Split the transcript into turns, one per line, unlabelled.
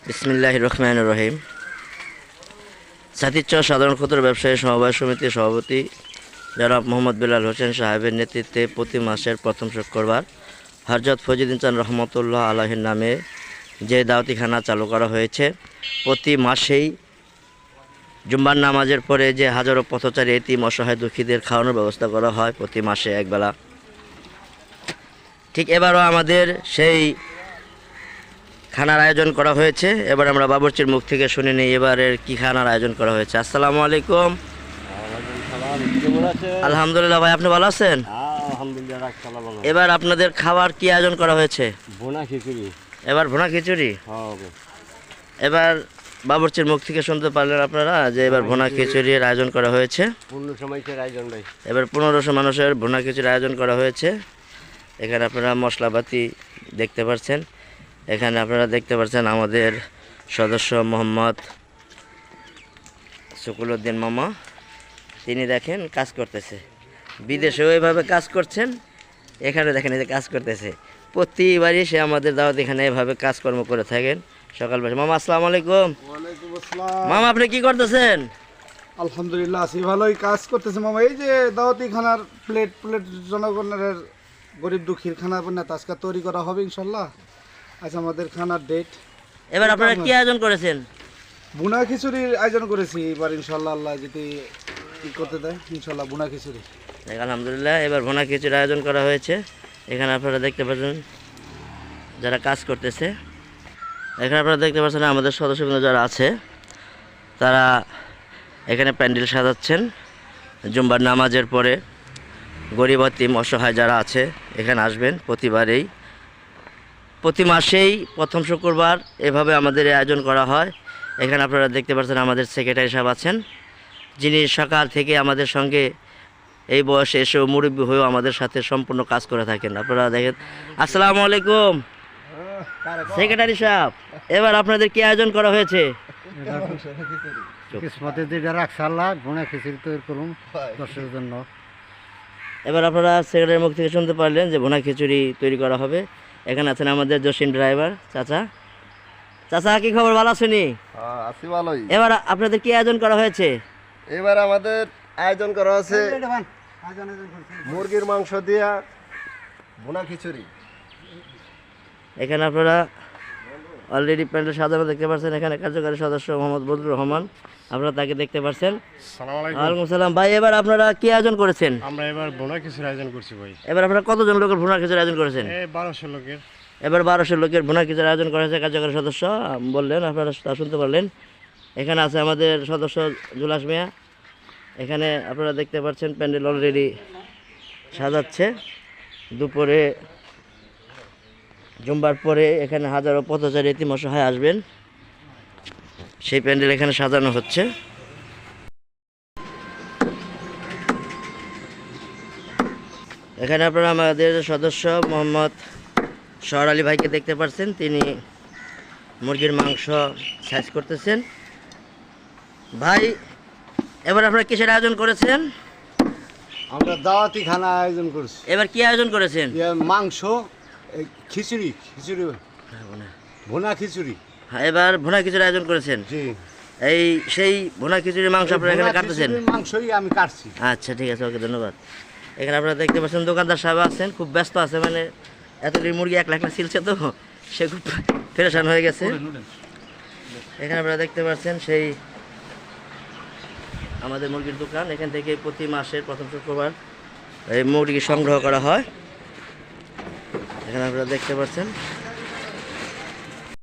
বিসমিল্লাহির রহমানির রহিম। সাতিরচর সাধারণ ক্ষুদ্র ব্যবসায়ী সমবায় সমিতির সভাপতি জনাব মোহাম্মদ বেলাল হোসেন সাহেবের নেতৃত্বে প্রতি মাসের প্রথম শুক্রবার হযরত ফয়জুদ্দিন চাঁদ রহমতুল্লাহ আলাহির নামে যে দাওয়াতিখানা চালু করা হয়েছে, প্রতি মাসেই জুম্মার নামাজের পরে যে হাজারো পথচারী এতিম অসহায় দুঃখীদের খাওয়ানোর ব্যবস্থা করা হয় প্রতি মাসে একবেলা। ঠিক এবারও আমাদের সেই খানার আয়োজন করা হয়েছে। এবার আমরা বাবুর্চির মুখ থেকে শুনে নিই এবারের কি খানার আয়োজন করা হয়েছে। আসসালামু আলাইকুম। আলহামদুলিল্লাহ ভাই, আপনি ভালো আছেন? এবার আপনাদের খাবার কি আয়োজন করা হয়েছে?
ভুনা খিচুড়ি।
এবার ভুনা খিচুড়ি। এবার বাবুর্চির মুখ থেকে শুনতে পারলেন আপনারা যে এবার ভুনা খিচুড়ির আয়োজন করা হয়েছে।
1500 মানুষের আয়োজন ভাই।
এবার 1500 মানুষের ভুনা খিচুড়ির আয়োজন করা হয়েছে। এখানে আপনারা মশলাপাতি দেখতে পাচ্ছেন। এখানে আপনারা দেখতে পাচ্ছেন আমাদের সদস্য মোহাম্মদ শুকুলউদ্দিন মামা, তিনি দেখেন কাজ করতেছে। বিদেশেও এইভাবে কাজ করছেন, এখানে দেখেন এই যে কাজ করতেছে। প্রতিবারই সে আমাদের দাওয়াত এখানে এভাবে কাজকর্ম করে থাকেন সকালবেলা। মামা আসসালামু আলাইকুম।
ওয়ালাইকুম আসসালাম।
মামা আপনি কি করতেছেন?
আলহামদুলিল্লাহ আছি, ভালোই কাজ করতেছে মামা। এই যে দাওয়াতি খানার প্লেট জনগণের গরিব দুঃখীর খানা বান্না আজকে তৈরি করা হবে ইনশাল্লাহ। আজ আমাদের খানার ডেট।
এবার আপনারা কি আয়োজন করেছেন?
বুনা খিচুড়ির আয়োজন করেছি এবার ইনশাল্লাহ, আল্লাহ যদি কি করতে দেয় ইনশাল্লাহ বুনা খিচুড়ি।
আলহামদুলিল্লাহ এবার ভুনা খিচুড়ির আয়োজন করা হয়েছে। এখানে আপনারা দেখতে পাচ্ছেন যারা কাজ করতেছে। এখানে আপনারা দেখতে পাচ্ছেন আমাদের সদস্যবৃন্দ যারা আছে তারা এখানে প্যান্ডেল সাজাচ্ছেন। জুম্বার নামাজের পরে গরিব এতিম অসহায় যারা আছে এখানে আসবেন। প্রতি মাসেই প্রথম শুক্রবার এভাবে আমাদের আয়োজন করা হয়। এখানে আপনারা দেখতে পাচ্ছেন আমাদের সেক্রেটারি সাহেব আছেন, যিনি সকাল থেকে আমাদের সঙ্গে এই বয়সে এসেও মুরব্বী হয়েও আমাদের সাথে সম্পূর্ণ কাজ করে থাকেন। আপনারা দেখেন। আসসালামু আলাইকুম সেক্রেটারি সাহেব, এবার আপনাদের কি আয়োজন করা হয়েছে? এবার আপনারা সেক্রেটারির মুখ থেকে শুনতে পারলেন যে ভুনা খিচুড়ি তৈরি করা হবে। এখানে আছেন আমাদের জসিম ড্রাইভার চাচা। চাচা কি খবর, ভালো আছেনি?
আছি ভালোই।
এবার আপনাদের কি আয়োজন করা হয়েছে?
এবার আমাদের আয়োজন করা আছে মুরগির মাংস দিয়া ভুনা খিচুড়ি।
এখানে আপনারা অলরেডি প্যান্ডেল সাজানো দেখতে পাচ্ছেন। এখানে কার্যকারী সদস্য মোহাম্মদ বদরুর রহমান, আপনারা তাকে দেখতে পাচ্ছেন। ওয়ালাইকুম সালাম। ভাই এবার আপনারা কি আয়োজন করেছেন?
আমরা এবার ভুনা খিচুড়ি আয়োজন করছি ভাই।
এবার আপনারা কতজন লোকের ভুনা খিচুড়ি আয়োজন করেছেন?
1200 লোকের।
এবার 1200 লোকের ভুনা খিচুড়ি আয়োজন করা হয়েছে। কার্যকারী সদস্য বললেন, আপনারা তা শুনতে পারলেন। এখানে আছে আমাদের সদস্য জুলাস মিয়া। এখানে আপনারা দেখতে পাচ্ছেন প্যান্ডেল অলরেডি সাজাচ্ছে। দুপুরে জুম্বার পরে এখানে হাজারো পথচারী এতিম অসহায় আসবেন, সেই প্যান্ডেল এখানে সাজানো হচ্ছে। এখানে আপনারা আমাদের সদস্য মোহাম্মদ শহর আলী ভাইকে দেখতে পাচ্ছেন, তিনি মুরগির মাংস সাইজ করতেছেন। ভাই এবার আপনারা কিসের আয়োজন করেছেন?
আমরা দাওয়াতি খানা আয়োজন করছি।
এবার কি আয়োজন করেছেন?
মাংস, খিচুড়ি ভুনা খিচুড়ি।
হ্যাঁ, এবার ভুনা খিচুড়ির আয়োজন করেছেন।
জি,
এই সেই ভুনা খিচুড়ির মাংস আপনারা এখানে কাটতেছেন?
মাংসই আমি কাটছি।
আচ্ছা ঠিক আছে, ওকে ধন্যবাদ। এখানে আপনারা দেখতে পাচ্ছেন দোকানদার সাহেব আছেন, খুব ব্যস্ত আছে, মানে এতগুলি মুরগি এক লাখ ছিলছে তো সে খুব পেরেশান হয়ে গেছে। এখানে আপনারা দেখতে পাচ্ছেন সেই আমাদের মুরগির দোকান। এখান থেকে প্রতি মাসের প্রথম শুক্রবার এই মুরগি সংগ্রহ করা হয়। এখানে আপনারা দেখতে পাচ্ছেন।